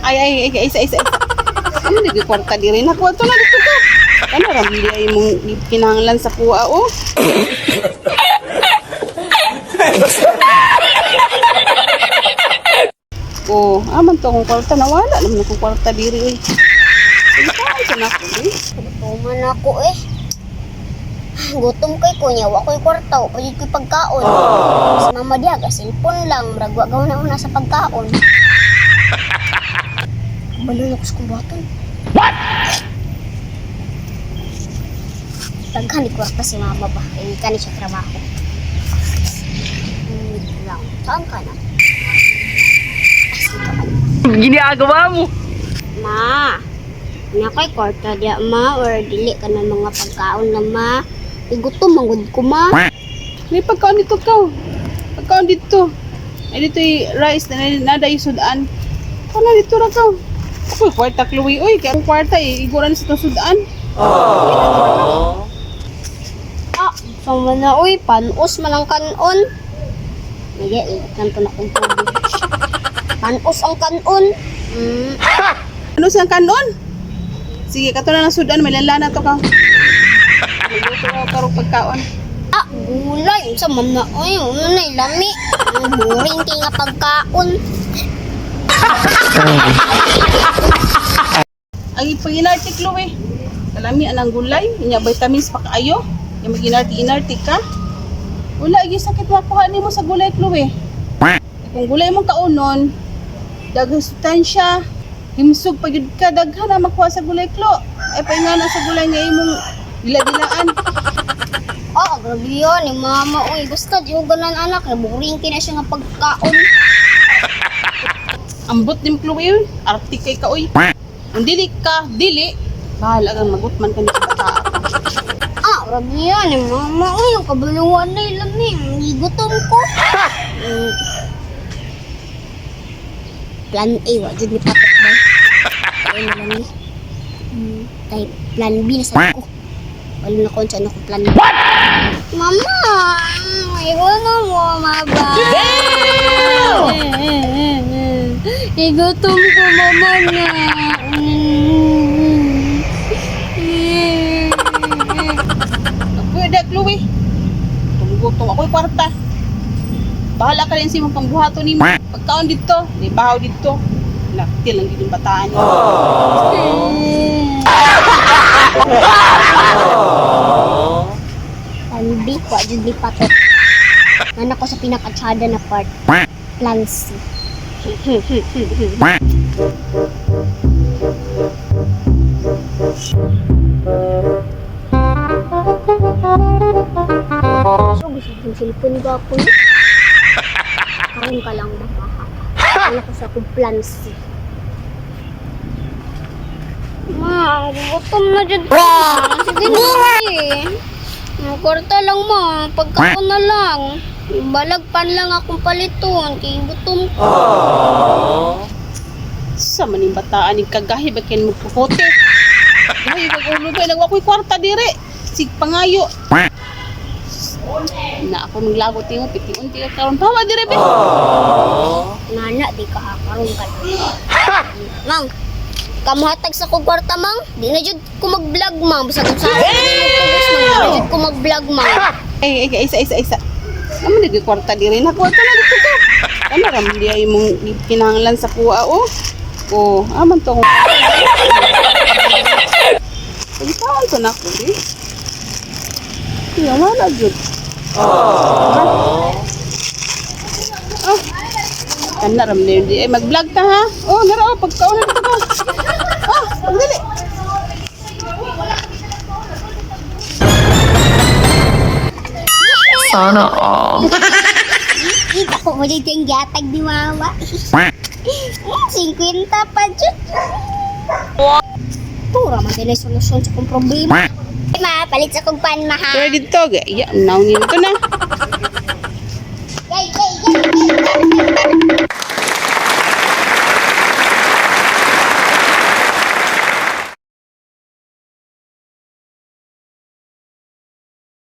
Ay, isa. Ano nagkwarta di rin ako. Ito na dito ka. Ano ramli ay mong kinahanglan sa kuha, oh. Oh, aman to akong kwarta. Nawala naman akong kwarta diri, eh. Sige pa, na ako, eh. Gutuman ako eh. Gutom kay kunya, wa ko'y kwarta, o ko'y pagkaon. Si mama diaga, cellphone lang, maragwa gaw na una sa pagkaon. Malulok sa kumbaton. What? Taghan ni kwarta si mama ba? Eh, kani siya trabaho. Lang. Saan ka na? Ginagawa mo. Ma, nakay kwarta dia ma, or dili ka na mga pagkaon na ma. Igutom, manggod ko ma. May pagkaon dito ka. Pagkaon dito. Ay dito yung rice na nada yung sudan. Ano dito na ka? Ako yung kwarta, Chloe. Uy, kaya ang kwarta eh. Iguran sa itong sudan. Ah, sama na uy, panos man ang kanon. Nage, kanto na kong tubig. Panos ang kanon. Ano siyang kanon? Sige, kato na ng sudan. May lalana to ka. Magluto ko karong pagkaon. Ah, gulay. Sa man na, uy, ano na ilami. Ang boring kay nga pagkaon. Ang ipag-inartik, Chloe. Kalami, anang gulay. Inya vitamins pa kaayo. Yung mag-inartik ka. Wala, yung sakit makuha ni mo sa gulay, Chloe. Kung gulay mong kaunon, daghang sustansya, himsog pag yun ka, daghan na makuha sa gulay, Chloe. Ay, painga na sa gulay nga imong dila-dilaan. Ah, grabe yun. Yung mama, uy, basta di ko ganan anak. Boring kay na siya nga pagkaon. Ambot ni Chloe, artik kay ka, uy. Kung dili ka, dili, bahala kang magutman ka ni sa bata. Ah, grabe yan. Yung mama, uy, yung kabaluan na ilami. Gutom ko. Plan A, wajud ni patok ba? Ay, naman ni. Ay, plan B na sa ko. Wala na kung saan ako plan B. Mama! Iwanan mo, mama. Igutom ko, mama na. Pwede, Chloe. Tumugutong ako'y kwarta. Bahala ka rin sa imong pangbuhato ni mo. Pagkaon dito, may bahaw dito. Naktil lang dito yung bataan niyo. Hindi ko, dyan di patok. Anak ko sa pinakatsada na part. Plan C. So, gusto yung cellphone ba ako? Karoon ka lang ba? Anak ko sa akong plan C. Ma, gutom na dyan ko. Sige na eh. Kwarta lang ma, pagkaon na lang. Balagpan lang akong paliton, kaya gutom ko. Sa maning bataan ni kagahi ba kayo magpukote? Gahi ba kung lubay, nagwakoy kwarta dire. Sig pangayo. Na ako maglagot yung piti-unti ka karon pawa dire be. Nana, di ka hakaroon ka lang. Mang, kamuhatag sa kong kwarta mang. Di na jud ko mag-vlog mang. Basta kung saan na nagtugos mang. Di na jud ko mag-vlog mang. Ay, isa. Naman nagkwarta dire na kwarta na dito ka. Ano ramli ay mong kinahanglan sa kuha, oh. Oh, aman to akong pagkaon to na ako, eh. Kaya wala jud. Kana ramli di ay mag-vlog ta ha. Oh, naro pagkaon na dito ka. Ah, pagdali. Sana all. Ika ko mo dyan yung gatag ni mama. 50 pa dyan. Tura man din ay solusyon sa kong problema. Ma, palit sa kong pan, maha. Pero dito, gaya, naungin ko na.